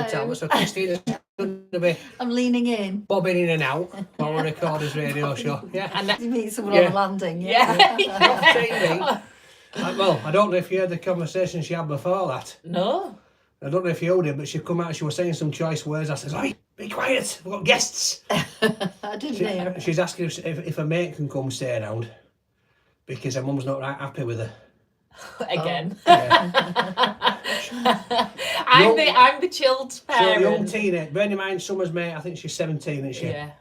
Talbot. So Christina's going to be... I'm leaning in. Bobbing in and out while we record this radio show. Yeah. And you meet someone on the landing. Yeah. TV. Well, I don't know if you heard the conversation she had before that. No. I don't know if you heard it, but she come out and she was saying some choice words. I says, "Oi, be quiet, we've got guests." I didn't hear. She's asking if her mate can come stay around because her mum's not right happy with her. Again. Oh, yeah. I'm the chilled parent. So young teenage, bearing in mind Summer's mate, I think she's 17, isn't she? Yeah.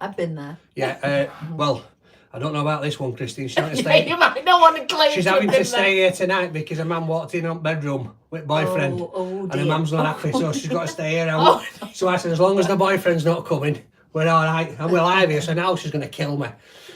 I've been there. Yeah, well, I don't know about this one, Christine. She's having to stay. You might not want to claim. She's having to stay here tonight because her mum walked in her bedroom with boyfriend, and her mum's not happy, so she's got to stay here. So I said, as long as the boyfriend's not coming, we're all right. And we're live here, so now she's going to kill me.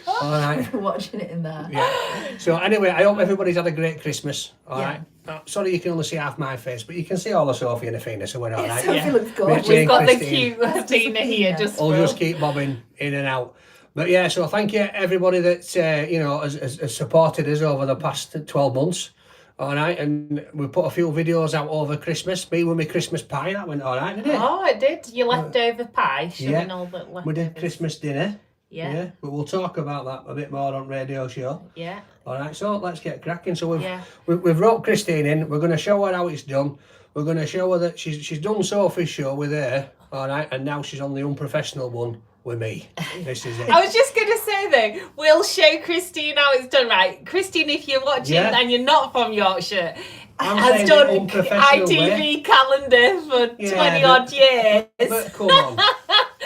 All right. We're watching it in there. Yeah. So anyway, I hope everybody's had a great Christmas. All right. Sorry you can only see half my face, but you can see all of Sophie and Athena, so we're all right. Sophie looks gorgeous. We've got the cute Athena here. I'll just keep bobbing in and out. But yeah, so thank you everybody that has supported us over the past 12 months. All right, and we put a few videos out over Christmas. Me with my Christmas pie, that went all right, didn't it? Oh, it did. Your leftover pie, showing all the leftovers. We did Christmas dinner. Yeah. But we'll talk about that a bit more on radio show. Yeah. All right, so let's get cracking. So we've wrote Christine in. We're going to show her how it's done. We're going to show her that she's done Sophie's show with her. All right, and now she's on the unprofessional one with me. This is it. I was just going to say though, we'll show Christine how it's done. Right, Christine, if you're watching and you're not from Yorkshire, has done ITV calendar for 20 odd years. But come on.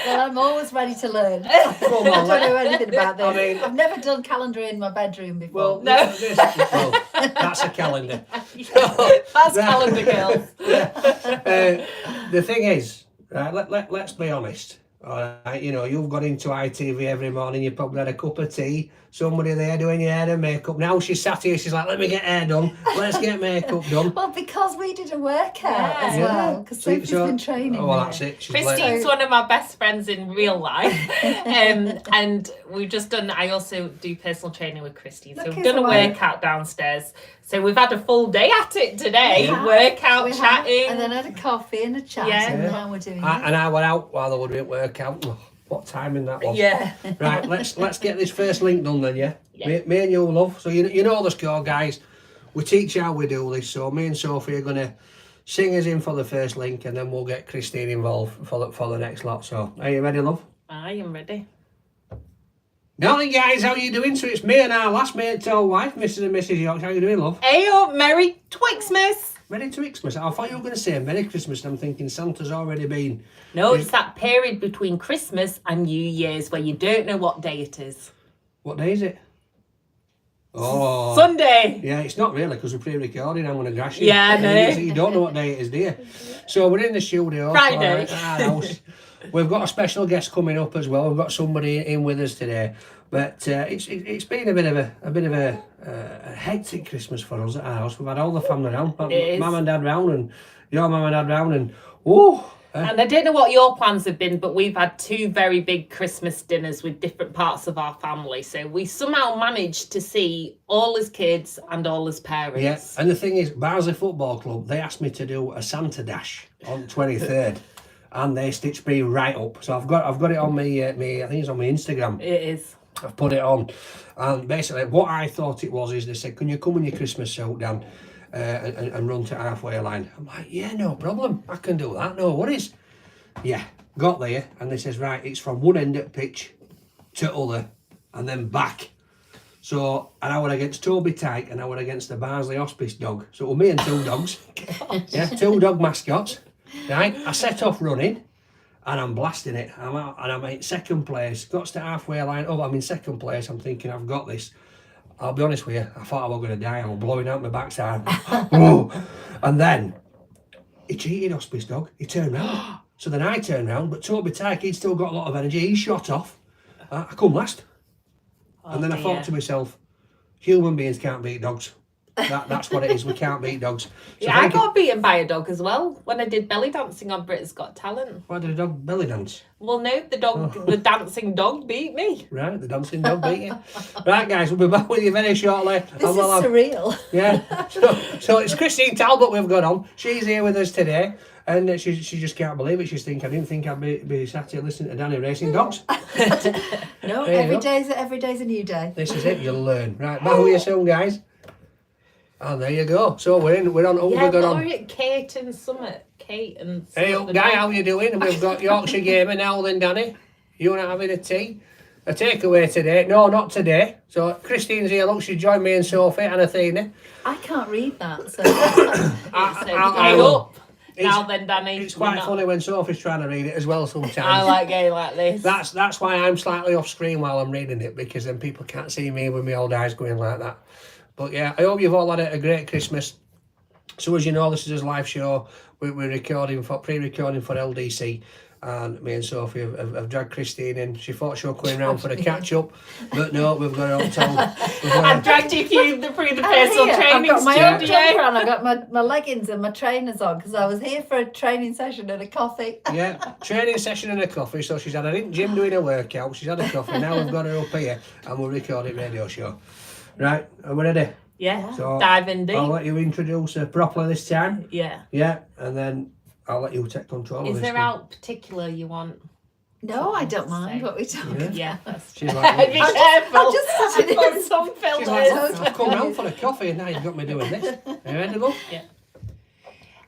Well, I'm always ready to learn. Come on, I don't know anything about this. I mean, I've never done calendar in my bedroom before. Well, no. That's a calendar. That's calendar girls. The thing is, right, let's be honest. All right, you've got into ITV every morning, you probably had a cup of tea, somebody there doing your hair and makeup. Now she's sat here, she's like, let me get hair done, let's get makeup done. Well, because we did a workout as well, because Sophie's been training. Oh, well, that's it. Christine's one of my best friends in real life. And we've just done, I also do personal training with Christine. So we've done a workout downstairs. So we've had a full day at it today. Workout, chatting. And then had a coffee and a chat. And now we're doing it. And I went out while they were doing workout. Oh, what timing that was. Yeah. Right, let's get this first link done then, yeah? Me and you, love. So you know the score, guys. We teach you how we do this. So me and Sophie are going to sing us in for the first link, and then we'll get Christine involved for the next lot. So are you ready, love? I am ready. Morning, guys. How you doing? So it's me and our last mate, tall wife, Mrs. and Mrs. Yorkshire. How you doing, love? Hey up, Merry Twixmas. Merry Twixmas. I thought you were going to say Merry Christmas, and I'm thinking Santa's already been. No, it's that period between Christmas and New Year's where you don't know what day it is. What day is it? Oh, Sunday. Yeah, it's not really because we're pre-recording. I'm going to grash you. Yeah, I know. You don't know what day it is, do you? So we're in the studio. Friday. At our house. We've got a special guest coming up as well. We've got somebody in with us today. But it's been a bit of a hectic Christmas for us at our house. We've had all the family round, mum and dad round, and your mum and dad round, and and I don't know what your plans have been, but we've had 2 very big Christmas dinners with different parts of our family. So we somehow managed to see all his kids and all his parents. Yeah, and the thing is, Barnsley Football Club, they asked me to do a Santa dash on 23rd. And they stitched me right up. So I've got it on me. I think it's on my Instagram. It is. I've put it on, and basically what I thought it was is they said, "Can you come in your Christmas suit, Dan, and run to halfway line?" I'm like, "Yeah, no problem. I can do that. No worries." Yeah, got there, and they says, "Right, it's from one end of pitch to other, and then back." So, and I were against Toby Tyke, and I were against the Barnsley Hospice dog. So it was me and 2 dogs. Yeah, 2 dog mascots. Right, I set off running, and I'm blasting it. I'm out, and I'm in second place. Got to the halfway line. Oh, I'm in second place. I'm thinking I've got this. I'll be honest with you. I thought I was going to die. I was blowing out my backside. And then he cheated, Hospice dog. He turned round. So then I turned round, but Toby Tyke, he'd still got a lot of energy. He shot off. I come last. And then I thought to myself, human beings can't beat dogs. That's what it is. We can't beat dogs. So I got beaten by a dog as well when I did belly dancing on Britain's Got Talent. Why did a dog belly dance? Well, no, the dancing dog beat me. Right, the dancing dog beat you. Right, guys, we'll be back with you very shortly. This is surreal. Yeah. So it's Christine Talbot we've got on. She's here with us today. And she just can't believe it. She's thinking, I didn't think I'd be sat here listening to Danny racing dogs. No, There you every day's a new day. This is it, you'll learn. Right, back with you soon, guys. And there you go. So we're on. Kate and Summit. Kate and Summit. Hey up, Guy, how you doing? We've got Yorkshire Gamer now then, Danny. You not having a tea? A takeaway today? No, not today. So Christine's here, look, she joined me and Sophie and Athena. I can't read that, so... I up. Now then, Danny. It's quite funny when Sophie's trying to read it as well sometimes. I like going like this. That's why I'm slightly off screen while I'm reading it, because then people can't see me with my old eyes going like that. But yeah, I hope you've all had a great Christmas. So as you know, this is a live show. We're pre-recording for LDC. And me and Sophie have dragged Christine in. She thought she was going round for a catch-up, but no, we've got her up told. I've dragged you through the personal training I've got my own studio. jumper on, I've got my leggings and my trainers on, because I was here for a training session and a coffee. Yeah, training session and a coffee. So she's had a gym doing a workout, she's had a coffee, now we've got her up here and we're recording radio show. Right, are we ready? Yeah, so dive in deep. I'll let you introduce her properly this time. Yeah. Yeah, and then I'll let you take control of this. Is there out particular you want? No, I don't mind what we talk about. Yeah, that's She's like, be careful. I'm just sitting Put here. some she's like, filters. I've come round for a coffee and now you've got me doing this. Are you ready, love? Yeah.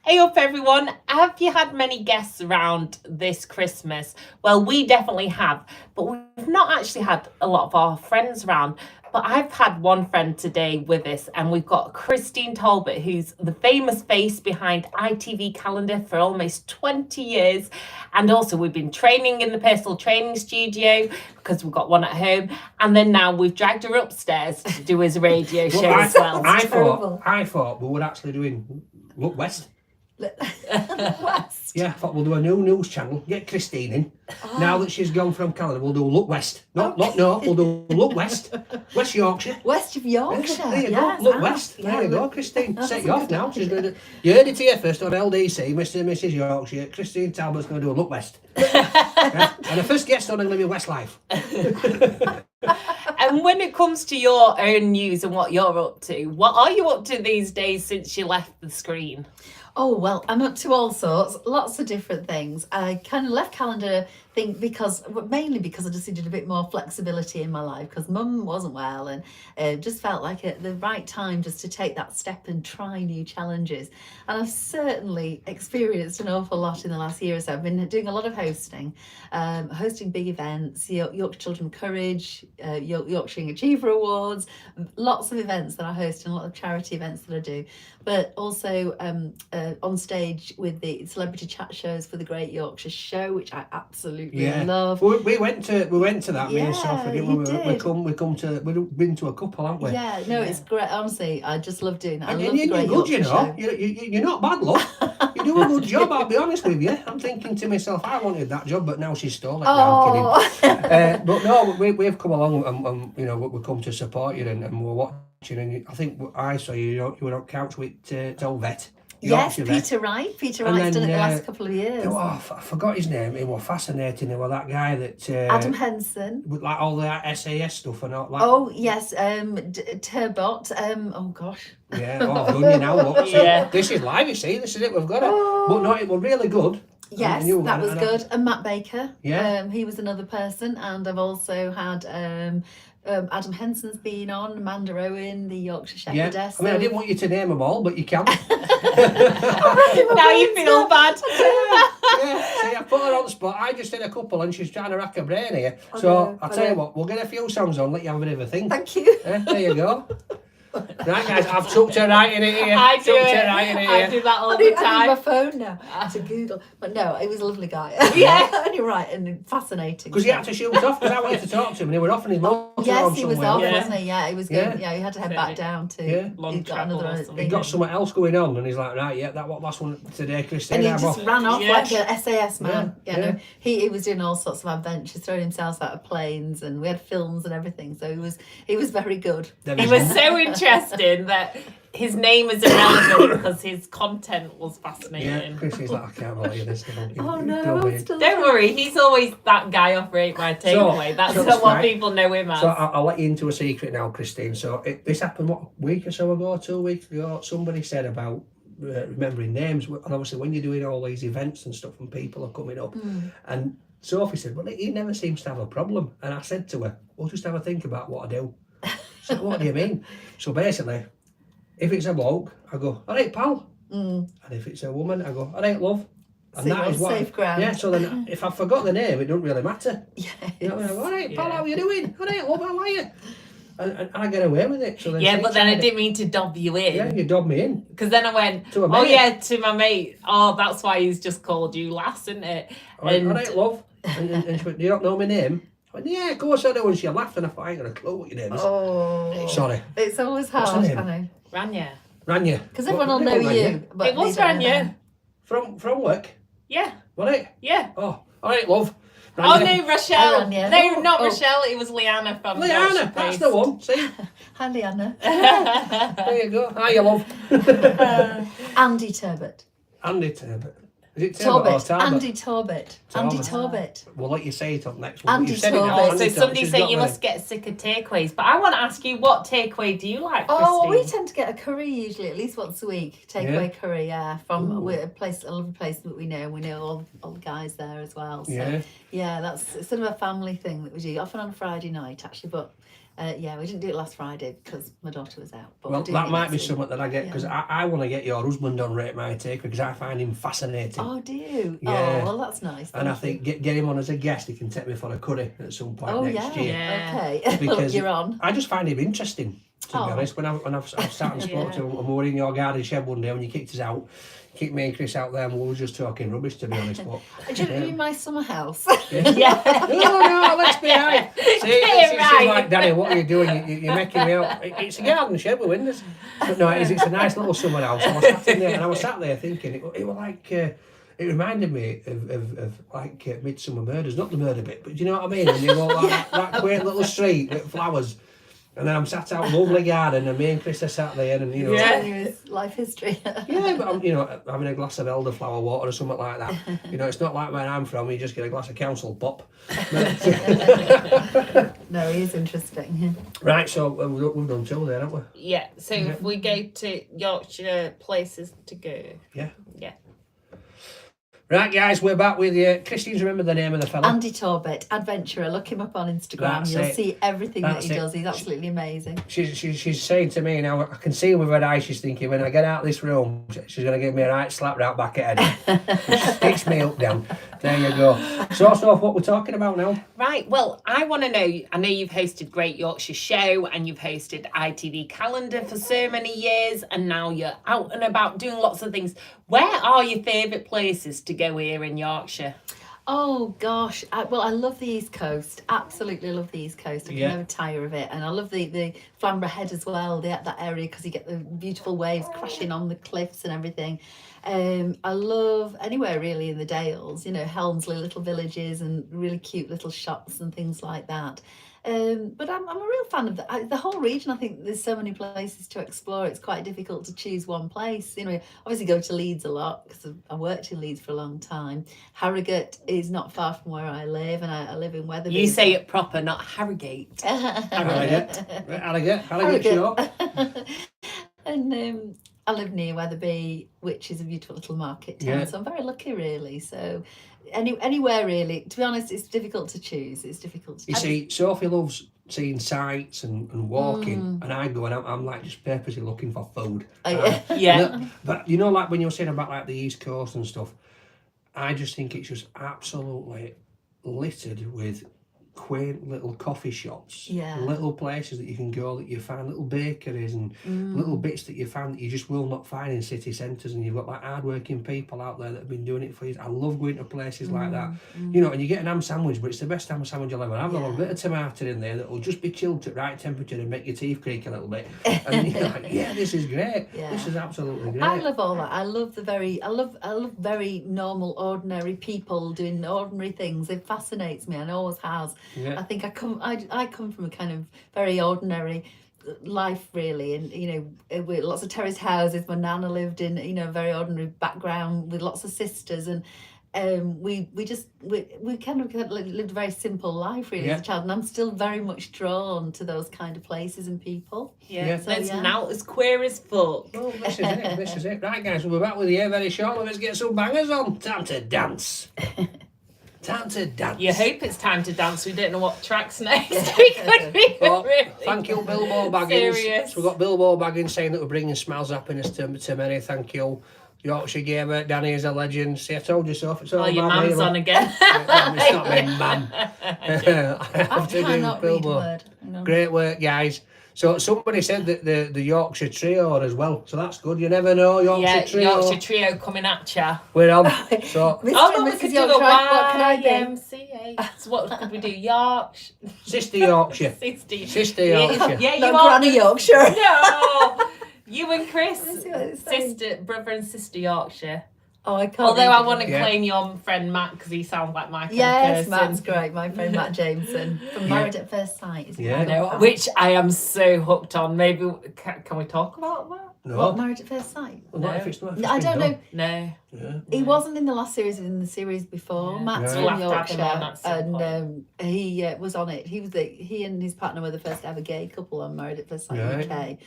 Hey up everyone, have you had many guests around this Christmas? Well, we definitely have, but we've not actually had a lot of our friends around. But I've had one friend today with us, and we've got Christine Talbot, who's the famous face behind ITV Calendar for almost 20 years. And also we've been training in the personal training studio because we've got one at home. And then now we've dragged her upstairs to do his radio show as well. I thought we were actually doing Look West. West. Yeah, I thought we'll do a new news channel, get Christine in. Now that she's gone from Canada, we'll do Look West. We'll do Look West. West Yorkshire. West of Yorkshire. There you yes, go, Look West. Yeah, There you go, Christine. Set you off now. She's going to. You heard it here first on LDC, Mr. and Mrs. Yorkshire. Christine Talbot's going to do a Look West. Yeah? And the first guest on going to be Westlife. And when it comes to your own news and what you're up to, what are you up to these days since you left the screen? Oh, well, I'm up to all sorts, lots of different things. I kind of left Calendar, mainly because I just needed a bit more flexibility in my life, because Mum wasn't well, and just felt like the right time just to take that step and try new challenges. And I've certainly experienced an awful lot in the last year or so. I've been doing a lot of hosting big events, Yorkshire Children Courage, Yorkshire Achiever Awards, lots of events that I host and a lot of charity events that I do, but also on stage with the celebrity chat shows for the Great Yorkshire Show, which I absolutely love. We went to that, me and Sophie, didn't we? We've been to a couple, haven't we? Yeah, no, it's great. Honestly, I just love doing that. I love And the you're Great good, Yorkshire you know. Show. You're not bad, love. You do a good job, I'll be honest with you. I'm thinking to myself, I wanted that job, but now she's stolen it. No, I'm kidding. But no, we've come along and you know, we've come to support you and we're watching. And I think I saw you were on couch with Old Vet. Yes, Peter Wright. Peter Wright's done it the last couple of years. Oh, I forgot his name. He was fascinating. He was that guy that... Adam Henson. With like all the SAS stuff and all that. Oh, yes. Turbot. Oh, gosh. Yeah, I've done you now. Look. Yeah. This is live, you see. This is it. We've got it. But no, it was really good. Yes, that was good. And Matt Baker. Yeah. He was another person. And I've also had... Adam Henson's been on, Amanda Owen, the Yorkshire Shepherdess. Yeah. I mean, I didn't want you to name them all, but you can. Now you feel bad. Yeah, see, I put her on the spot. I just did a couple and she's trying to rack her brain here. So I'll tell you what, we'll get a few songs on, let you have a bit of a think. Thank you. There you go. Right, guys, I've tucked her right in it here. I do that all the time. I need my phone now to Google. But no, he was a lovely guy. Yeah. And you're right, and fascinating. Because he had to shoot off, because I wanted to talk to him and he was off in his motor. Yes, he was off, Yeah. wasn't he? Yeah, he was going. Yeah, he had to head back down to. Yeah. Long He got travel another or thing. something. He got something else going on and he's like, right, yeah, that last one today, Christine. And he I'm just off. ran off Yeah. like a SAS man. Yeah, No, he was doing all sorts of adventures, throwing himself out of planes, and we had films and everything. So he was very good. It was so interesting that his name is irrelevant because his content was fascinating. Yeah, Chrissy's like, I can't believe this. Oh no, I'm still. Don't worry, he's always that guy off Rate My Takeaway. That's so what right. people know him as. So I'll let you into a secret now, Christine. So this happened, what, a week or so ago, 2 weeks ago? Somebody said about remembering names. And obviously when you're doing all these events and stuff and people are coming up, and Sophie said, well, he never seems to have a problem. And I said to her, we'll just have a think about what I do. So what do you mean? So basically, if it's a bloke, I go, all right, pal. And if it's a woman, I go, all right, love. And so that is what safe ground. Yeah, so then if I forgot the name, it don't really matter. Yes. You know what I mean? All right, pal, how you doing? All right, love, how are you? And I get away with it. So then Yeah, but then I didn't mean to dob you in. Yeah, you dob me in. Because then I went, To a mate. to my mate. Oh, that's why he's just called you lass, isn't it? All right, love. And she went, do you not know my name? I went, yeah, of course I do. And she laughed and I thought, I ain't got a clue what your name is. Oh. Sorry. It's always What's hard, her name? I know. Rania. Because everyone will know you. But It was they don't know. Rania. From work? Yeah. Was it? Yeah. Oh, all right, love. Oh Rania. no, Rochelle. Rania. No, not Oh. Rochelle. It was Leanna from Leanna, Yorkshire that's Post. the one. See? Hi, Leanna. There you go. Hiya, love. Andy Turbot. Andy Turbot. Is it Turbot or Torbit. Talbot? Andy Torbit. Andy Torbit. We'll let you say it up next one. Andy You've said it now. Torbot. Oh, Andy so Torbot. somebody She's said got you me. must get sick of takeaways. But I want to ask you, what takeaway do you like, Oh, we Christine? tend to get a curry usually at least once a week. Takeaway curry, from a lovely place that we know. We know all the guys there as well. So Yeah. that's sort of a family thing that we do. Often on a Friday night actually, but we didn't do it last Friday because my daughter was out. But Well, we're doing that it might be next week. something that I get because I want to get your husband on Rate My Take because I find him fascinating. Oh, do you? Yeah. Oh, well, that's nice. And I thank think get him on as a guest. He can take me for a curry at some point you. next year. Yeah. Okay. Because You're on. I just find him interesting. To be honest, when I've sat and spoke to him, and we were in your garden shed one day when you kicked us out, kicked me and Chris out there, and we were just talking rubbish. To be honest, but Do you know in my summer house? no, let's be right. See, Get it right. she's like, Danny, what are you doing? You're making me out. It's a garden shed with windows. But no, it's a nice little summer house. I was sat in there, and I was sat there thinking, it was like. It reminded me of like Midsummer Murders, not the murder bit, but do you know what I mean? And you go like that quaint little street with flowers, and then I'm sat out lovely garden, and me and Chris are sat there, and you know, Telling you his life history. yeah, but I'm having a glass of elderflower water or something like that. It's not like where I'm from. You just get a glass of council pop. No, he is interesting. Right, so we've done two there, haven't we? Yeah. So if we go to Yorkshire places to go. Yeah. Yeah. Right, guys, we're back with you. Christine's remembered the name of the fella. Andy Torbit, adventurer. Look him up on Instagram. That's You'll it. see everything That's that he it. does. He's absolutely amazing. She's saying to me now, I can see with her eyes, she's thinking, when I get out of this room, she's going to give me a right slap right back at head. She sticks me up down. There you go. So what we're talking about now. Right, well, I want to know, I know you've hosted Great Yorkshire Show and you've hosted ITV Calendar for so many years, and now you're out and about doing lots of things. Where are your favourite places to go here in Yorkshire? Oh gosh, I love the East Coast. Absolutely love the East Coast. I can never tire of it, and I love the Flamborough Head as well. That area because you get the beautiful waves crashing on the cliffs and everything. I love anywhere really in the Dales. Helmsley, little villages and really cute little shops and things like that. But I'm a real fan of the whole region. I think there's so many places to explore. It's quite difficult to choose one place. Obviously go to Leeds a lot because I worked in Leeds for a long time. Harrogate is not far from where I live, and I live in Wetherby. You say it proper, not Harrogate. Harrogate, sure. And I live near Wetherby, which is a beautiful little market town. Yeah. So I'm very lucky, really. So anywhere really. To be honest, it's difficult to choose. You see, Sophie loves seeing sights and walking, and I go and I'm like just purposely looking for food. Yeah. But like when you're saying about like the East Coast and stuff, I just think it's just absolutely littered with quaint little coffee shops, little places that you can go that you find, little bakeries and little bits that you find that you just will not find in city centres, and you've got like hard-working people out there that have been doing it for years. I love going to places like that, and you get an ham sandwich, but it's the best ham sandwich you'll ever have. There's a bit of tomato in there that will just be chilled at right temperature and make your teeth creak a little bit, and you're like, this is great. This is absolutely great. I love all that. I love I love very normal, ordinary people doing ordinary things. It fascinates me and always has. Yeah. I think I come from a kind of very ordinary life really, and with lots of terraced houses. My nana lived in a very ordinary background with lots of sisters, and we kind of lived a very simple life really as a child, and I'm still very much drawn to those kind of places and people. So now as queer as fuck. Well, this is it. Right, guys, we'll be back with you very shortly. Let's get some bangers on. Time to dance. Time to dance. You hope it's time to dance. We don't know what track's next. We could be really thank you, Bilbo Baggins. serious. So we've got Bilbo Baggins saying that we're bringing smiles, happiness to many. Thank you. Yorkshire Gamer, Danny is a legend. See, I told you so. It's all your about mum's me, on again. It's not me, mum. I cannot read a word. No. Great work, guys. So somebody said that the Yorkshire Trio as well. So that's good. You never know, Yorkshire Trio. Yorkshire Trio coming at ya. We're on. So Mr. Oh, and we Mrs. could do Yorkshire, the what can I be? YMCA. So what could we do? Yorkshire. Sister Yorkshire. Sister Yorkshire. Yeah, you Not are. Granny Yorkshire. No. You and Chris. see what it's saying. Brother and sister Yorkshire. Oh, I can't. Although I read want it. to claim your friend Matt because he sounds like my kind Yes, of person. Matt's great. My friend Matt Jameson from Married at First Sight. Isn't Yeah. I know, which I am so hooked on. Maybe can we talk about that? No. What, Married at First Sight? Well, not if it's not. If it's I been don't done. know. No. He wasn't in the last series, in the series before. Yeah. Matt's Right. from We'll have to have him on Yorkshire, at some and he was on it. He and his partner were the first ever gay couple on Married at First Sight Right. UK.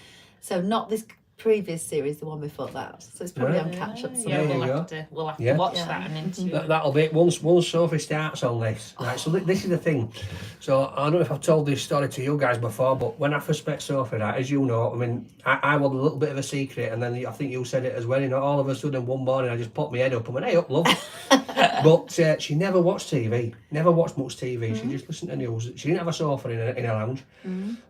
So not this previous series, the one before that. So it's probably Right. on catch up Yeah, somewhere. There we'll you have to Yeah. watch Yeah. that and into it. That'll be it. Once Sophie starts on this, right? So this is the thing. So I don't know if I've told this story to you guys before, but when I first met Sophie, right, as you know, I mean, I was a little bit of a secret, and then I think you said it as well. You know, all of a sudden one morning I just popped my head up and went, "Hey up, love." But she never watched TV, never watched much TV. She just listened to news. She didn't have a sofa in a lounge.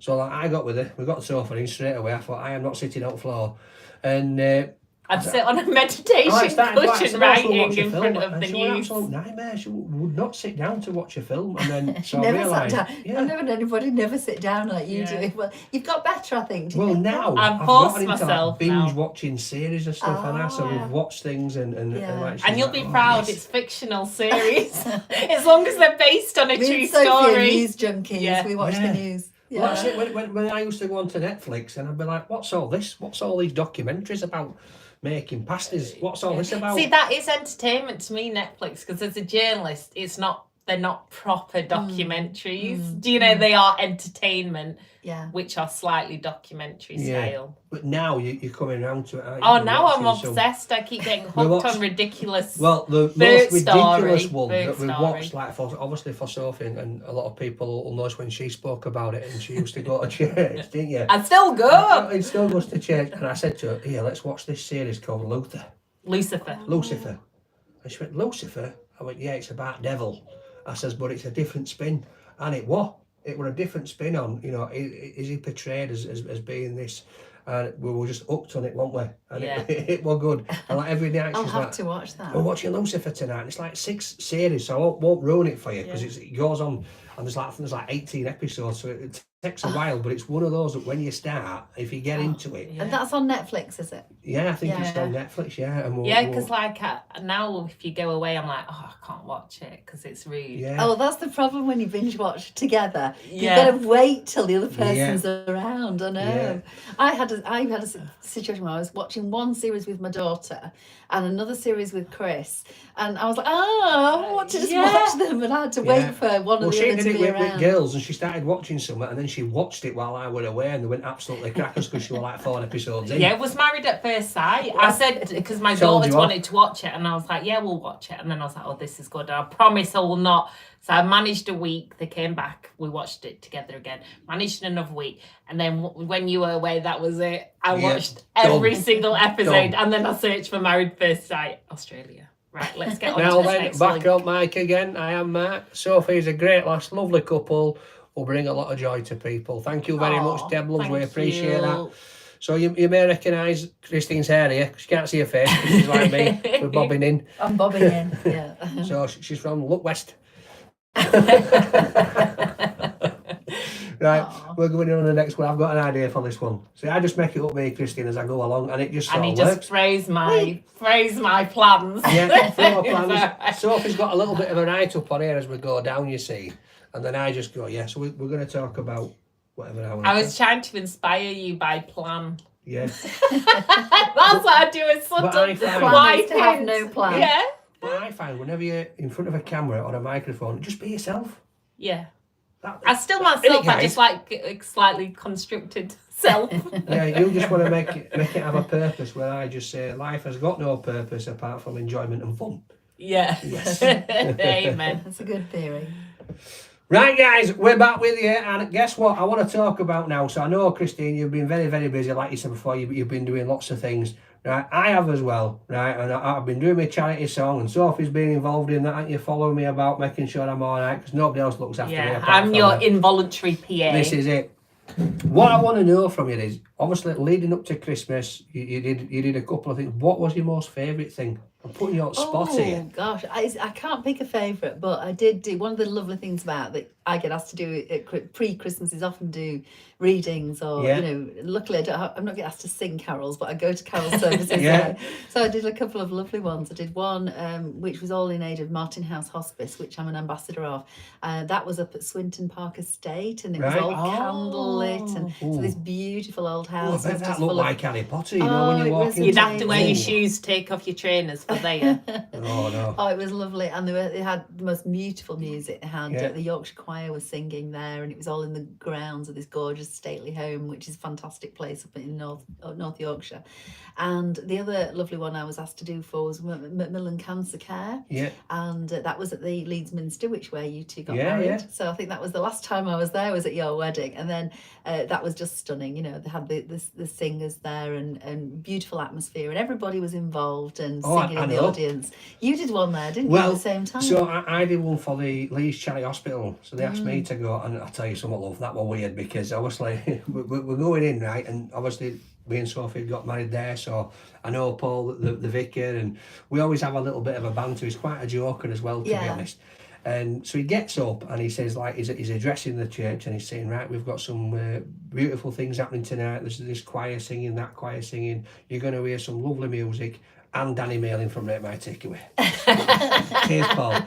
So like, I got with her. We got the sofa in straight away. I thought, I am not sitting on the floor, and. I'd sit on a meditation cushion writing in front of the she was an news. absolute nightmare. She would not sit down to watch a film, and then so I Never realised. sat down. Yeah. I've never had anybody never sit down like you Yeah. do. Well, you've got better, I think. Do you Well, think? now I've I've forced gotten into myself like, binge now. watching series and stuff like that. So yeah. we've watched things and Yeah. like, she's And you'll like, be "Oh, proud yes." it's fictional series. As long as they're based on a Me true and Sophie are story. news junkies. Yeah. We watch Yeah. the news. Yeah. Well, that's it. When I used to go onto Netflix and I'd be like, "What's all this? What's all these documentaries about making pasties? What's all this about?" See, that is entertainment to me, Netflix, because as a journalist, they're not proper documentaries. Do you know, they are entertainment, Yeah. which are slightly documentary style. But now you're coming around to it. Aren't you? Oh, You're now I'm watching some- obsessed. I keep getting We hooked watched- on ridiculous. Well, the Bird most ridiculous story, one bird that we story. watched, like obviously for Sophie, and a lot of people will know when she spoke about it, and she used to go to church, didn't you? I still go. It still goes to church, and I said to her, "Here, let's watch this series called Lucifer." And she went, "Lucifer?" I went, "Yeah, it's about devil." I says, "But it's a different spin," and it was a different spin on, you know, is he portrayed as being this? And we were just hooked on it, weren't we? And Yeah. it was good. And like every night I'll she's have like, to watch that. "We're watching Lucifer tonight." And it's like 6 series, so I won't ruin it for you because it goes on, and there's like 18 episodes, so it takes a while. But it's one of those that when you start, if you get into it, And that's on Netflix, is it? I think it's Yeah. on Netflix, and Yeah, because like now if you go away, I'm like, oh, I can't watch it because it's rude. yeah. Oh, that's the problem when you binge watch together. Yeah. You've got to wait till the other person's around. I know. Yeah. I had a situation where I was watching one series with my daughter and another series with Chris, and I was like, I want to just watch them, and I had to wait for one Well, of she the other did to it be with around. girls, and she started watching something, and then she watched it while I were away, and they went absolutely crackers because she was like 4 episodes in. Yeah, it was Married at First Sight. I said, because my Told daughters you off. wanted to watch it, and I was like, yeah, we'll watch it. And then I was like, oh, this is good. And I promise I will not. So I managed a week. They came back. We watched it together again. Managed another week. And then when you were away, that was it. I watched every single episode. And then I searched for Married First Sight Australia. Right, let's get on Now to this then, next back one. up Mike again. I am Mark. Sophie's a great lass, lovely couple, will bring a lot of joy to people. Thank you very much, Deb Loves. We appreciate that. So you may recognise Christine's hair here, because you can't see her face, 'cause she's like me, we're bobbing in. I'm bobbing in, yeah. So she's from Look West. Right, we're going on the next one. I've got an idea for this one. See, I just make it up, me, Christine, as I go along, and it just sort And he of just works. phrase my plans. Yeah, throw my plans. Sophie's got a little bit of a write-up on here as we go down, you see. And then I just go, so we're going to talk about whatever I want. I was trying to inspire you by plan. Yeah. That's what I do with But I subtle find- Plan is to have no plan. Yeah. But I find whenever you're in front of a camera or a microphone, just be yourself. Yeah. That, I still myself, I guys, just like a slightly constructed self. Yeah, you just want to make it have a purpose, where I just say life has got no purpose apart from enjoyment and fun. Yeah. Yes. Amen. That's a good theory. Right, guys, we're back with you, and guess what I want to talk about now? So I know, Christine, you've been very, very busy, like you said before, you've been doing lots of things. Right, I have as well, right, and I've been doing my charity song, and Sophie's been involved in that, aren't you, following me about, making sure I'm all right, because nobody else looks after me. Yeah, apart I'm from your her. involuntary PA. This is it. What I want to know from you is, obviously, leading up to Christmas, you did a couple of things. What was your most favourite thing? I'm putting you on the spot here. Oh gosh, I can't pick a favourite, but I did do one of the lovely things about that I get asked to do at pre-Christmas is often do readings, or Yeah. you know, luckily I'm not get asked to sing carols, but I go to carol services. Yeah. So I did a couple of lovely ones. I did one which was all in aid of Martin House Hospice, which I'm an ambassador of. That was up at Swinton Park Estate, and it was Right. all candlelit, and so this beautiful old Oh, house. I bet was that just looked full of- like Harry Potter, you know, when Oh, you it walk was in. You'd have to wear your Ooh. shoes, take off your trainers for there. Oh, no. Oh, it was lovely, and they had the most beautiful music. They had Yeah. the Yorkshire Choir was singing there, and it was all in the grounds of this gorgeous stately home, which is a fantastic place up in North Yorkshire. And the other lovely one I was asked to do for was Macmillan Cancer Care, Yeah. and that was at the Leeds Minster, which where you two got Yeah, married. yeah. So I think that was the last time I was there, was at your wedding, and then that was just stunning. You know, they had the singers there, and beautiful atmosphere, and everybody was involved and Oh, singing I in the know. audience. You did one there, didn't you, at the same time? So I did one for the Leeds Charity Hospital. So they asked me to go, and I'll tell you something, love, that was weird, because obviously we're going in, right, and obviously me and Sophie got married there, so I know Paul, the vicar, and we always have a little bit of a banter. He's quite a joker as well, to be Yeah. honest. And so he gets up and he says, like, he's addressing the church, and he's saying, right, we've got some beautiful things happening tonight. There's this choir singing, that choir singing. You're going to hear some lovely music. And Danny Mailing from Rate My Takeaway. Cheers, Paul.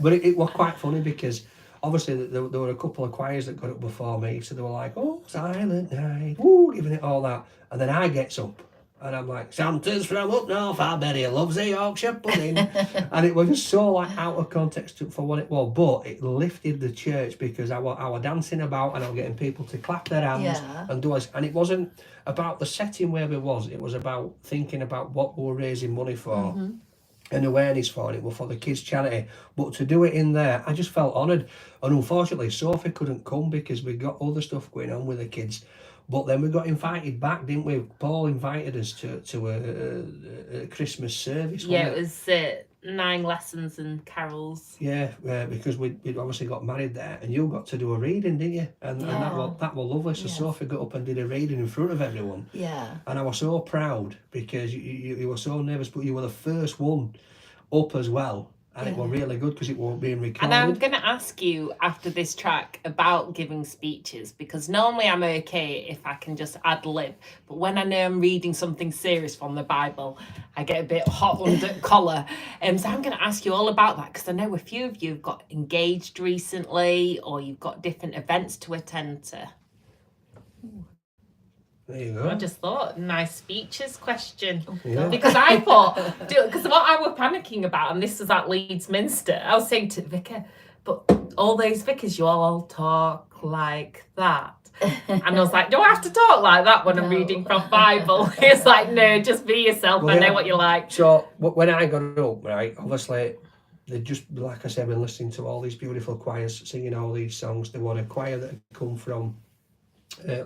But it was quite funny, because obviously there were a couple of choirs that got up before me, so they were like, oh, Silent Night, woo, giving it all that. And then I gets up, and I'm like, Santa's from up north, I bet he loves a Yorkshire pudding. And it was just so like out of context for what it was, but it lifted the church, because I was dancing about, and I was getting people to clap their hands Yeah. and do us. And it wasn't about the setting where we was, it was about thinking about what we were raising money for. And awareness for it, well, for the kids' charity, but to do it in there, I just felt honoured. And unfortunately, Sophie couldn't come because we got other stuff going on with the kids. But then we got invited back, didn't we? Paul invited us to a Christmas service. Yeah, wasn't it was 9 lessons and carols. Yeah, because we'd obviously got married there, and you got to do a reading, didn't you? And that was lovely. So Yes. Sophie got up and did a reading in front of everyone. Yeah. And I was so proud, because you were so nervous, but you were the first one up as well. And it was really good, because it wasn't being recorded. And I'm going to ask you after this track about giving speeches, because normally I'm okay if I can just ad lib. But when I know I'm reading something serious from the Bible, I get a bit hot under collar. So I'm going to ask you all about that, because I know a few of you have got engaged recently, or you've got different events to attend to. There you go. I just thought, nice speeches question. Yeah. Because I thought, because what I were panicking about, and this was at Leeds Minster, I was saying to the vicar, but all those vicars, you all talk like that. And I was like, do I have to talk like that when I'm No. reading from Bible? It's like, no, just be yourself. Well, I know yeah. what you like. So when I got up, right, obviously they just, like I said, been listening to all these beautiful choirs singing all these songs. There was a choir that had come from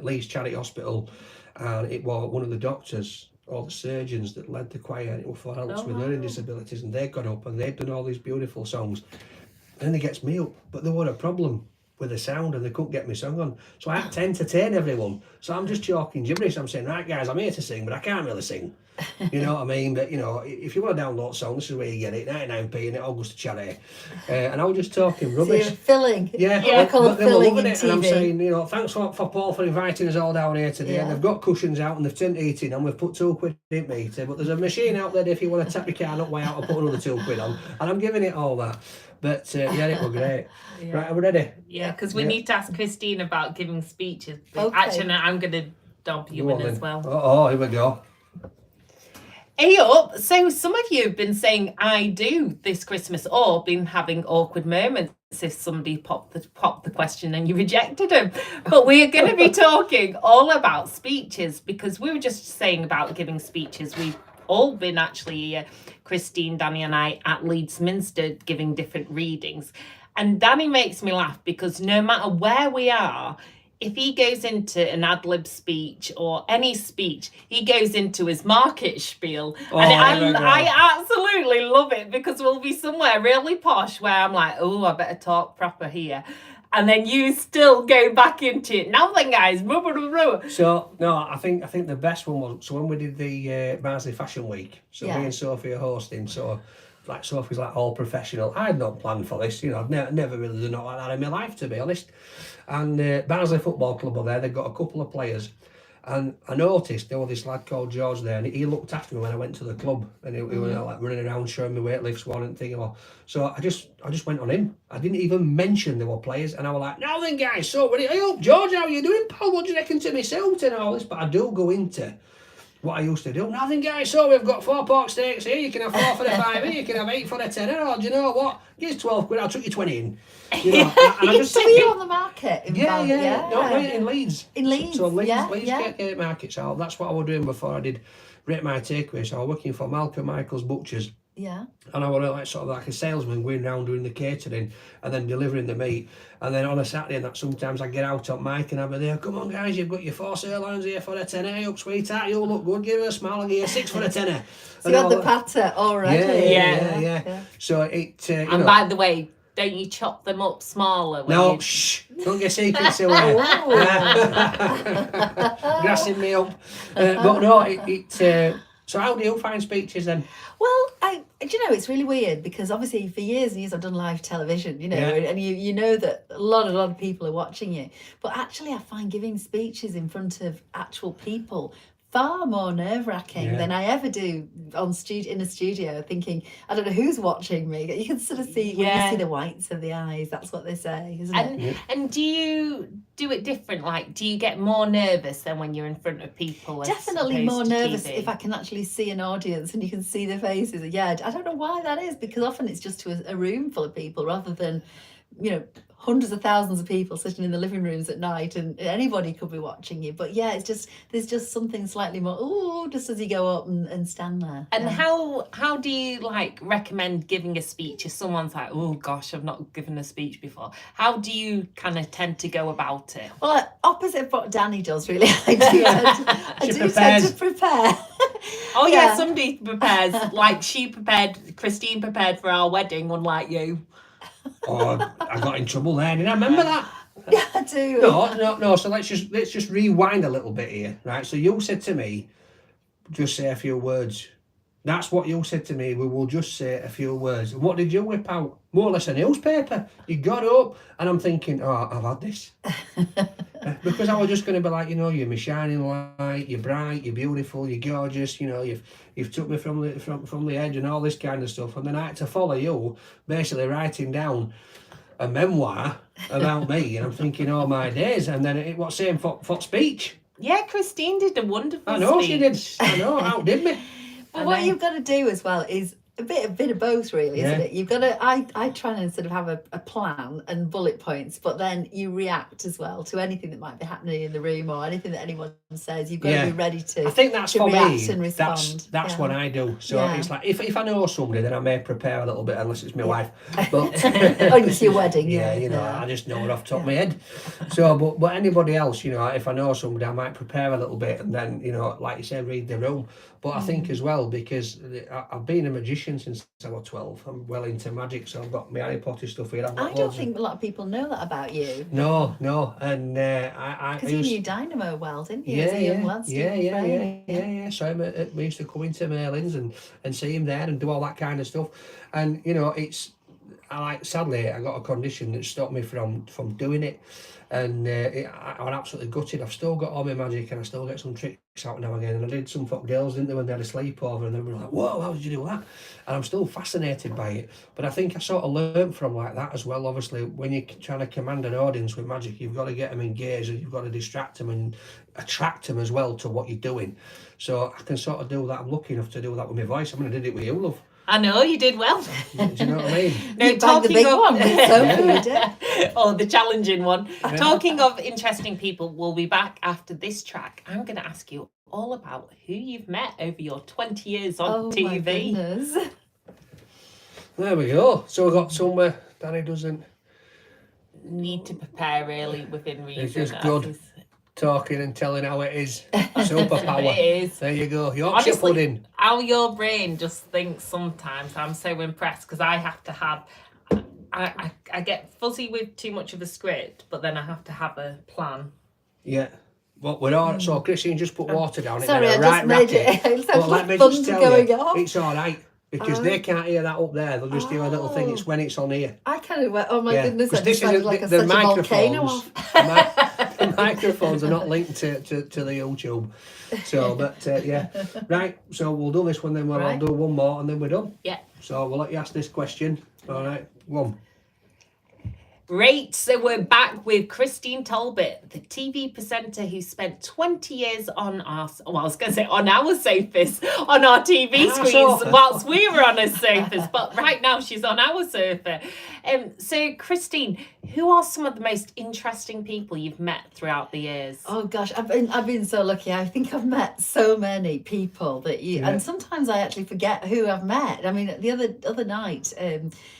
Leeds Charity Hospital, and it was one of the doctors or the surgeons that led the choir, and it was for adults with learning disabilities, and they got up and they'd done all these beautiful songs. And then it gets me up, but there was a problem with the sound, and they couldn't get my song on. So I had to entertain everyone. So I'm just talking gibberish. I'm saying, right guys, I'm here to sing, but I can't really sing. You know what I mean? But you know, if you want to download a song, this is where you get it, 99p, and it all goes to charity. And I was just talking So rubbish. you're filling. Yeah, We call but it they were filling loving in it, and I'm TV. saying, you know, thanks for Paul for inviting us all down here today. Yeah. And they've got cushions out, and they've turned eating, and we've put £2 in meter. But there's a machine out there if you want to tap your card up way out and put another £2 on. And I'm giving it all that. But yeah, it was great. Right, are we ready? Yeah, because we need to ask Christine about giving speeches. But Okay. actually, I'm going to dump you Go in on as then. well. Oh, here we go. Hey up. So some of you have been saying I do this Christmas, or been having awkward moments if somebody popped the question and you rejected them. But we are going to be talking all about speeches, because we were just saying about giving speeches. We've all been actually, Christine, Danny and I, at Leeds Minster giving different readings. And Danny makes me laugh because no matter where we are, if he goes into an ad-lib speech or any speech, he goes into his market spiel. And I absolutely love it, because we'll be somewhere really posh where I'm like, oh, I better talk proper here. And then you still go back into it. Now then, guys. So, no, I think the best one was, so when we did the Barnsley Fashion Week, so me and Sophie are hosting, so like Sophie's like all professional. I had not planned for this, I've never really done it like that in my life, to be honest. And Barnsley Football Club were there, they've got a couple of players. And I noticed there was this lad called George there, and he looked after me when I went to the club, and he was like running around showing me weightlifts, one and thing. So I just went on him. I didn't even mention there were players, and I was like, now then, guys, so hey up, George, how are you doing, pal? What do you reckon to me suit and all this? But I do go into what I used to do. Now then, guys, so we've got 4 pork steaks here. You can have 4 for the 5 here. You can have 8 for the 10. Oh, do you know what? Give us 12 quid. I'll chuck you 20 in. And I just so you on the market? No, in Leeds. In Leeds, So Leeds Gate Market. So that's what I was doing before I did Rate My Takeaway. So I was working for Malcolm Michael's Butchers. Yeah. And I was like sort of like a salesman going around doing the catering and then delivering the meat. And then on a Saturday and that, sometimes I get out on mic and I'll be there, come on guys, you've got your 4 sirloins here for a tenner. Hey up, sweetheart, you look good, give her a smile, I'll give you 6 for a tenner. So you had the patter already. Yeah. So it and by the way, don't you chop them up smaller? No, shh, don't get secrets away. Grassing me up. But no, so how do you find speeches then? Well, it's really weird, because obviously for years and years I've done live television, and you know that a lot of people are watching you. But actually I find giving speeches in front of actual people far more nerve-wracking than I ever do in a studio, thinking, I don't know who's watching me. You can sort of see, when you see the whites of the eyes, that's what they say, isn't it? And do you do it different? Like, do you get more nervous than when you're in front of people? Definitely more nervous if I can actually see an audience and you can see their faces. Yeah, I don't know why that is, because often it's just to a room full of people rather than, hundreds of thousands of people sitting in the living rooms at night, and anybody could be watching you. But yeah, there's just something slightly more, just as you go up and stand there. And how do you recommend giving a speech if someone's like, oh gosh, I've not given a speech before? How do you kind of tend to go about it? Well, opposite of what Danny does, really. I do tend to prepare. Oh yeah, somebody prepares. Christine prepared for our wedding, unlike you. Oh, I got in trouble there. Did I remember that? Yeah, I do. No. So let's just rewind a little bit here, right? So you said to me, just say a few words. That's what you said to me. We will just say a few words. And what did you whip out? More or less a newspaper. You got up, and I'm thinking, oh, I've had this. Because I was just going to be like, you're my shining light, you're bright, you're beautiful, you're gorgeous, you've took me from the edge and all this kind of stuff. And then I had to follow you, basically writing down a memoir about me. And I'm thinking, oh my days. And then it was saying for speech. Yeah, Christine did a wonderful speech. I know she did. I know, outdid me. But what you've got to do as well is a bit of both, really, isn't it? You've got to. I try and sort of have a plan and bullet points, but then you react as well to anything that might be happening in the room or anything that anyone says. You've got to be ready to. I think that's for react me. And respond. That's what I do. So it's like if I know somebody, then I may prepare a little bit, unless it's my wife. But it's your wedding. I just know it off the top of my head. So, but anybody else, if I know somebody, I might prepare a little bit, and then like you said, read the room. But I think as well, because I've been a magician since I was 12. I'm well into magic, so I've got my Harry Potter stuff here. I don't think a lot of people know that about you. No, and because you knew Dynamo well, didn't you? As a young lad, yeah. So we used to come into Merlin's and see him there and do all that kind of stuff, and sadly, I got a condition that stopped me from doing it, and I was absolutely gutted. I've still got all my magic, and I still get some tricks out now and again. And I did some for girls, didn't they, when they had a sleepover, and they were like, "Whoa, how did you do that?" And I'm still fascinated by it. But I think I sort of learned from like that as well. Obviously, when you're trying to command an audience with magic, you've got to get them engaged, and you've got to distract them and attract them as well to what you're doing. So I can sort of do that. I'm lucky enough to do that with my voice. I mean, I did it with you, love. I know, you did well. Do you know what I mean? No, You bagged the big one with Sophie, you did. Oh, the challenging one. Yeah. Talking of interesting people, we'll be back after this track. I'm going to ask you all about who you've met over your 20 years on TV. My goodness. There we go. So we've got somewhere Danny doesn't Need to prepare really within reason. It's just good talking and telling how it is. Superpower. It is. There you go. Yorkshire Honestly, pudding. how your brain just thinks sometimes. I'm so impressed because I have to have. I get fuzzy with too much of a script, but then I have to have a plan. Yeah. Well, we're all so Christine just put water down it. Sorry, I just made it. It But sounds let me like just thunder tell going you, off. it's all right because they can't hear that up there. They'll just hear a little thing. It's when it's on here. I kind of went, oh my Yeah, goodness, I 'cause this just sounded is like I the set a volcano microphones. off. The microphones are not linked to the YouTube. So, but yeah, right. So we'll do this one, then I'll Right. do one more, and then we're done. Yeah. So we'll let you ask this question. All right, one. Great. So we're back with Christine Talbot, the TV presenter who spent 20 years on our, well, I was going to say on our sofas, on our TV Our screens, sofa. whilst we were on our sofas. But right now she's on our sofa. So Christine, who are some of the most interesting people you've met throughout the years? Oh gosh, I've been so lucky. I think I've met so many people that and sometimes I actually forget who I've met. I mean, the other night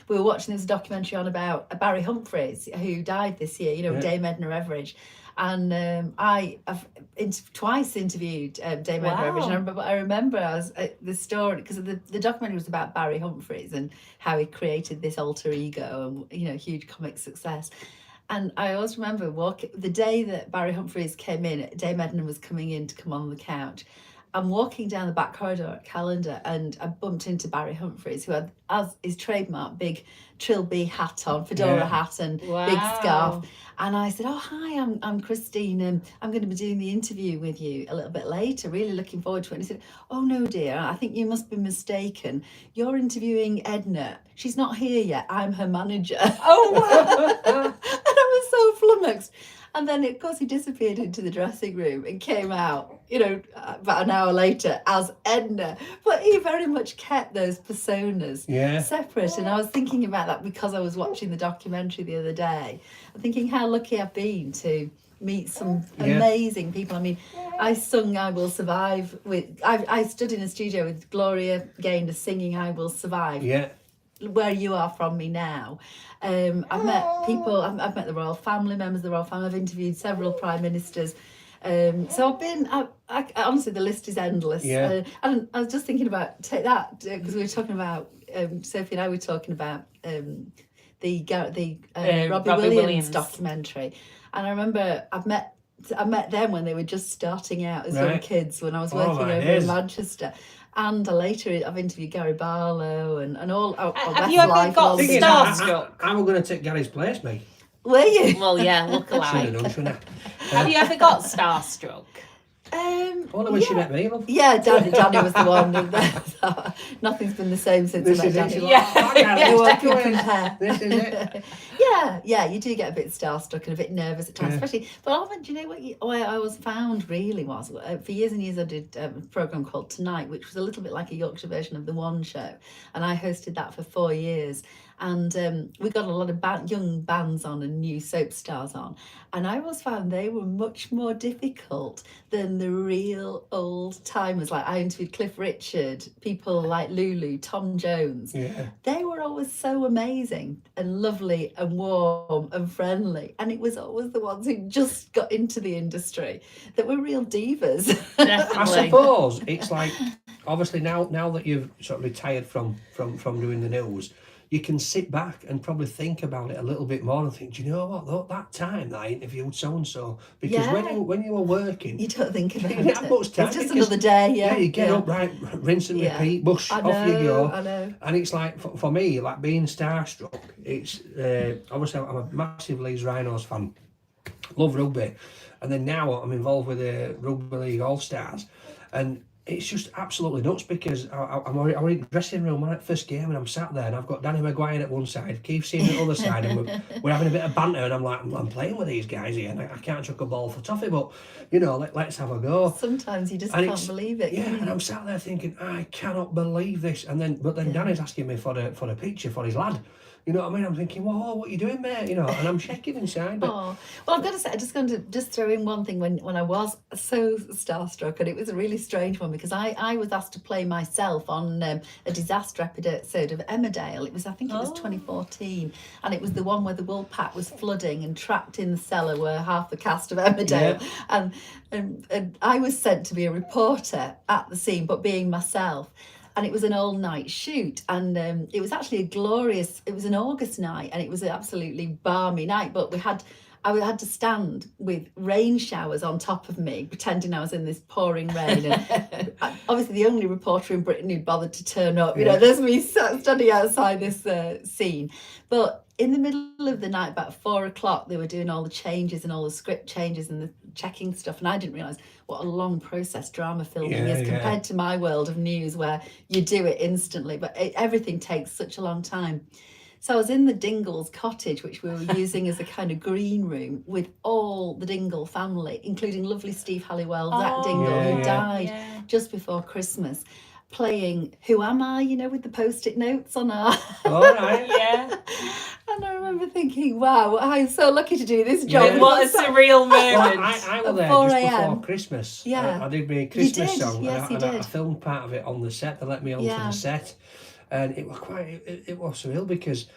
we were watching this documentary on about Barry Humphries, who died this year. You know, Dame Edna Everage. And I've twice interviewed Dame Edna Everage, and I remember the story because the documentary was about Barry Humphries and how he created this alter ego and, you know, huge comic success. And I always remember the day that Barry Humphries came in, Dame Edna was coming in to come on the couch. I'm walking down the back corridor at Calendar, and I bumped into Barry Humphries, who had, as his trademark, big trilby hat on, fedora hat and big scarf. And I said, "Oh, hi, I'm Christine, and I'm going to be doing the interview with you a little bit later. Really looking forward to it." And he said, "Oh no, dear, I think you must be mistaken. You're interviewing Edna. She's not here yet. I'm her manager." Oh, wow. And I was so flummoxed. And then, of course, he disappeared into the dressing room and came out, you know, about an hour later as Edna. But he very much kept those personas separate. And I was thinking about that because I was watching the documentary the other day. I'm thinking how lucky I've been to meet some amazing people. I mean, I sung I Will Survive with... I stood in a studio with Gloria Gaynor singing I Will Survive. Yeah. Where you are from me now. I've met people, I've met the royal family, members of the royal family. I've interviewed several prime ministers. So I've been, I honestly, the list is endless. And I was just thinking about, take that, because we were talking about, Sophie and I were talking about the Robbie Williams documentary. And I remember I met them when they were just starting out as young kids, when I was working over in Manchester. And later, I've interviewed Gary Barlow and all. Have you ever got starstruck? I'm going to take Gary's place, mate. Were you? Well, yeah, look alike. Have you ever got starstruck? Only when she met me, love. Yeah, Danny was the one. Nothing's been the same since I met Danny. This is it. Yeah, you do get a bit starstruck and a bit nervous at times, especially. But often, do you know what I was found really was, for years and years I did a programme called Tonight, which was a little bit like a Yorkshire version of The One Show, and I hosted that for 4 years. And we got a lot of young bands on and new soap stars on. And I always found they were much more difficult than the real old timers. Like I interviewed Cliff Richard, people like Lulu, Tom Jones. Yeah. They were always so amazing and lovely and warm and friendly. And it was always the ones who just got into the industry that were real divas. I suppose it's like, obviously now that you've sort of retired from doing the news, you can sit back and probably think about it a little bit more and think, do you know what, though, that time that I interviewed so-and-so, because when you were working, you don't think about you it. didn't have much time. It's just another day, Yeah, you get up, right, rinse and repeat, bush, off you go. I know. And it's like, for me, like being starstruck, it's, obviously I'm a massive Leeds Rhinos fan, love rugby, and then now I'm involved with the Rugby League All-Stars, and it's just absolutely nuts because I'm in the dressing room at first game and I'm sat there and I've got Danny Maguire at one side, Keith Seaman at the other side, and we're having a bit of banter, and I'm like, I'm playing with these guys here and I can't chuck a ball for toffee, but you know, let's have a go. Sometimes you just can't believe it. Yeah, and I'm sat there thinking, I cannot believe this, and then Danny's asking me for a picture for his lad. You know what I mean? I'm thinking, whoa, what are you doing, mate? You know, and I'm checking inside. But... Oh, well, I've got to say, I'm just going to throw in one thing when I was so starstruck, and it was a really strange one because I was asked to play myself on a disaster episode of Emmerdale. I think it was 2014, and it was the one where the wool pack was flooding and trapped in the cellar were half the cast of Emmerdale. Yeah. And I was sent to be a reporter at the scene, but being myself. And it was an all-night shoot, and it was actually it was an August night, and it was an absolutely balmy night, but I had to stand with rain showers on top of me, pretending I was in this pouring rain, and obviously the only reporter in Britain who bothered to turn up, you know, there's me standing outside this scene. But in the middle of the night, about 4 o'clock, they were doing all the changes and all the script changes and the checking stuff, and I didn't realise what a long process drama filming is compared to my world of news where you do it instantly, but everything takes such a long time. So I was in the Dingle's cottage, which we were using as a kind of green room, with all the Dingle family, including lovely Steve Halliwell, Zach Dingle, who died just before Christmas, playing Who Am I, you know, with the post-it notes on our... All right, yeah. And I remember thinking, wow, I'm so lucky to do this job. Yeah. What a surreal moment. Well, I was there just before Christmas. Yeah. I did my Christmas song. Yes, and I filmed part of it on the set. They let me onto the set. And it was it was surreal because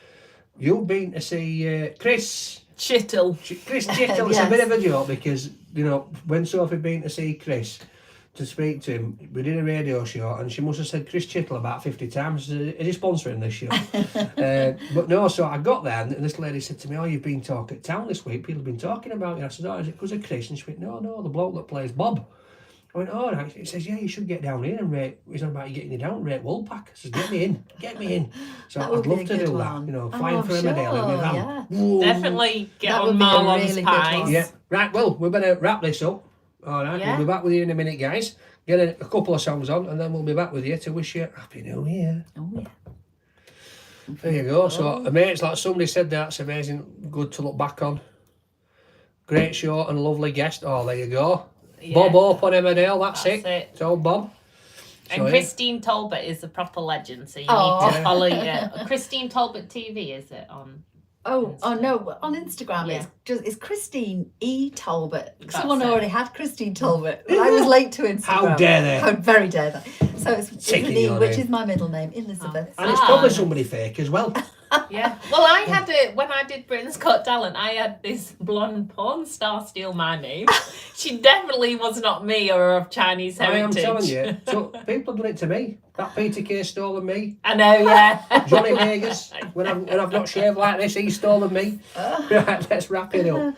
you've been to see Chris Chittle. Chris Chittle. It's a bit of a joke because, you know, when Sophie been to see Chris, to speak to him, we did a radio show and she must have said Chris Chittle about 50 times. Is he sponsoring this show? But no, so I got there and this lady said to me, oh, you've been talking town this week, people have been talking about you. I said, oh, is it because of Chris? And she went, no, the bloke that plays Bob. I went, all right. He says, yeah, you should get down here and rate. He's on about you getting you down and rate Woolpack. I says, get me in. So I'd love to do that, you know, flying for Emmerdale in my van. Definitely get on Marlon's really pies. Yeah, right, well, we better wrap this up. All right, we'll be back with you in a minute, guys. Get a couple of songs on and then we'll be back with you to wish you Happy New Year. Oh, yeah. There you go. So, mates, like somebody said, that's amazing. Good to look back on. Great show and a lovely guest. Oh, there you go. Yeah. Bob Hope on Emmerdale, that's it. It's all Bob. And so, Christine Talbot is a proper legend, so you need to follow Christine Talbot TV, is it on? Oh no, on Instagram it's Christine E. Talbot. Someone already had Christine Talbot. I was late to Instagram. How dare they? How very dare they. So it's E, which is my middle name, Elizabeth. And it's probably somebody fake as well. Yeah. Well, I had when I did Britain's Got Talent, I had this blonde porn star steal my name. She definitely was not me or of Chinese heritage. I am telling you. So people have done it to me. That Peter Kay stolen me. I know, yeah. Johnny Vegas, when I've not shaved like this, he's stolen me. Right, let's wrap it up.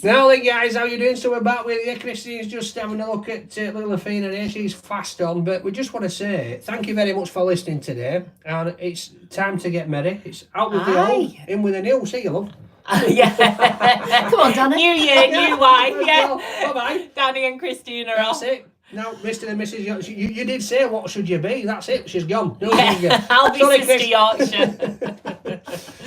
Now then, guys, how you doing? So we're back with you. Christine's just having a look at little Athena here. She's fast on, but we just want to say thank you very much for listening today. And it's time to get merry. It's out with the old, in with the new. See you, love. Yeah. Come on, Danny. New year, new wife. Yeah. Bye-bye. Danny and Christine are off. That's it. Now, Mr. and Mrs. You did say, what should you be? That's it. She's gone. No, I'll be Sister Yorkshire.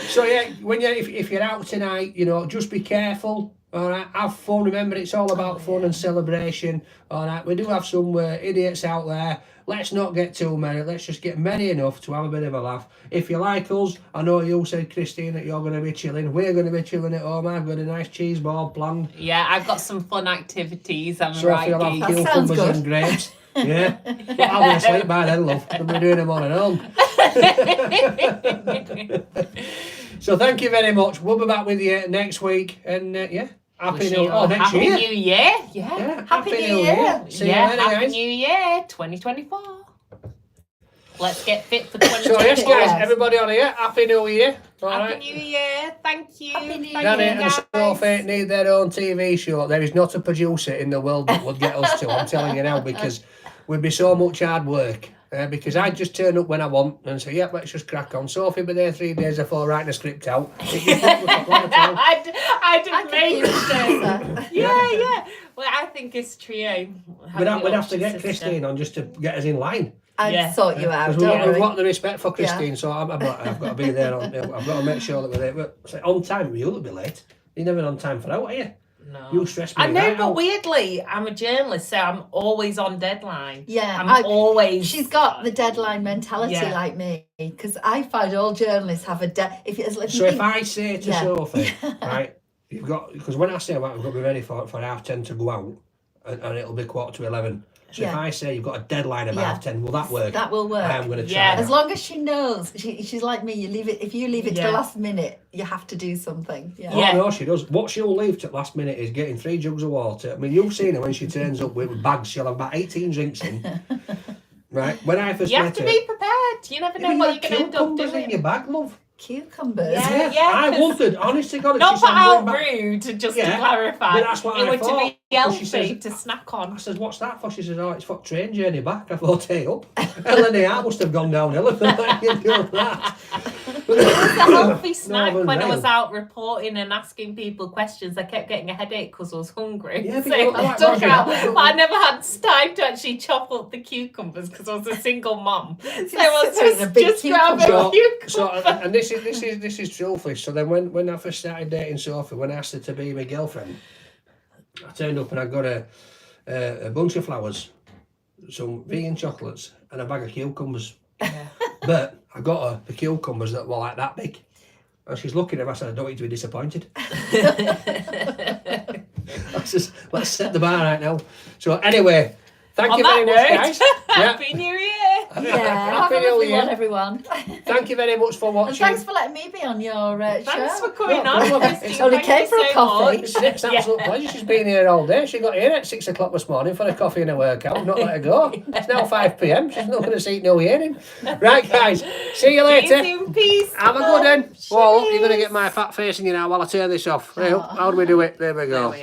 So yeah, if you're out tonight, you know, just be careful. All right, have fun. Remember, it's all about fun and celebration. All right, we do have some idiots out there. Let's not get too merry. Let's just get merry enough to have a bit of a laugh. If you like us, I know you said, Christine, that you're going to be chilling. We're going to be chilling at home. I've got a nice cheese ball planned. Yeah, I've got some fun activities. I'm so right. I'll have cucumbers and grapes. Yeah, but I'll be asleep by then, love. I'll be doing them on and on. So thank you very much. We'll be back with you next week. And Happy New Year. Happy New Year. Yeah. Happy New Year. See you later, Happy guys. New Year 2024. Let's get fit for 2024. So yes, guys, everybody on here, Happy New Year. All Happy right. New Year. Thank you. Happy New Thank Danny you, and guys. Sophie need their own TV show. There is not a producer in the world that would get us to. I'm telling you now, because we'd be so much hard work. Because I just turn up when I want and say, "Yep, let's just crack on." Sophie be there 3 days before writing a script out. It just won't look like time. I did make That. Yeah. Well, I think it's trio. We'd have to get Christine on just to get us in line. I'd Yeah. sort you out. Because Don't we've worry. got the respect for Christine, so I've got to be there. I've got to make sure that we're there. But say, on time, you'll be late. You're never on time for out, are you? No. You stress me I know, right but out. weirdly, I'm a journalist, so I'm always on deadline. Yeah, I'm always. She's got the deadline mentality Yeah. like me, because I find all journalists have a So if I say to Yeah. Sophie, right, you've got, because when I say about, I've got to be ready for 10:30 to go out, and it'll be 11:15. So if Yeah. I say you've got a deadline of Yeah. 10:30, will that work? That will work. I am going to try. Yeah. As long as she knows, she's like me. You leave it. If you leave it to Yeah. the last minute, you have to do something. Yeah. Oh, Yeah. no, she does. What she'll leave to the last minute is getting 3 jugs of water. I mean, you've seen her when she turns up with bags. She'll have about 18 drinks in. Right? When I first You have met to her, be prepared. You never know you what had you're going to end up cucumbers in doing. your bag, love. Cucumbers. Yeah. I 'cause- wondered, honest to God, Not she for said, out going back- rude, just Yeah, to clarify. but that's what it I would to thought. be But healthy she says- to snack I on. says, what's that for? She says, oh, it's for train journey back. I thought, hey up. LNAR must have gone downhill if you do that. It's a healthy snack Northern when I Rail. was out reporting and asking people questions. I kept getting a headache because I was hungry. Yeah, but so you look I like stuck Roger out. Rabbit. But I never had time to actually chop up the cucumbers because I was a single mum. So I was sit there in a big just grabbing So, cucumbers. so and this is truthful. So then when I first started dating Sophie, when I asked her to be my girlfriend, I turned up and I got a bunch of flowers, some vegan chocolates, and a bag of cucumbers. Yeah. But I got her the cucumbers that were like that big. And she's looking at me, I said, I don't want you to be disappointed. I says, let's set the bar right now. So anyway, thank On you very that much, note, guys. Yeah. Happy New Year! Yeah. Have Happy a New lovely Year. one, everyone. Thank you very much for And watching. thanks for letting me be on your Thanks show. for coming No on, problem. Christine. Only Thank came you for a so coffee. much. It's an absolute pleasure. She's been here all day. She got here at 6 o'clock this morning for a coffee and a workout. Not let her go. It's now 5 p.m. She's not going to see no hearing. Right, guys. See you See later. you soon. Peace. Have a good one. Well, you're going to get my fat face in you now while I turn this off. Hey, how do we do it? There we go.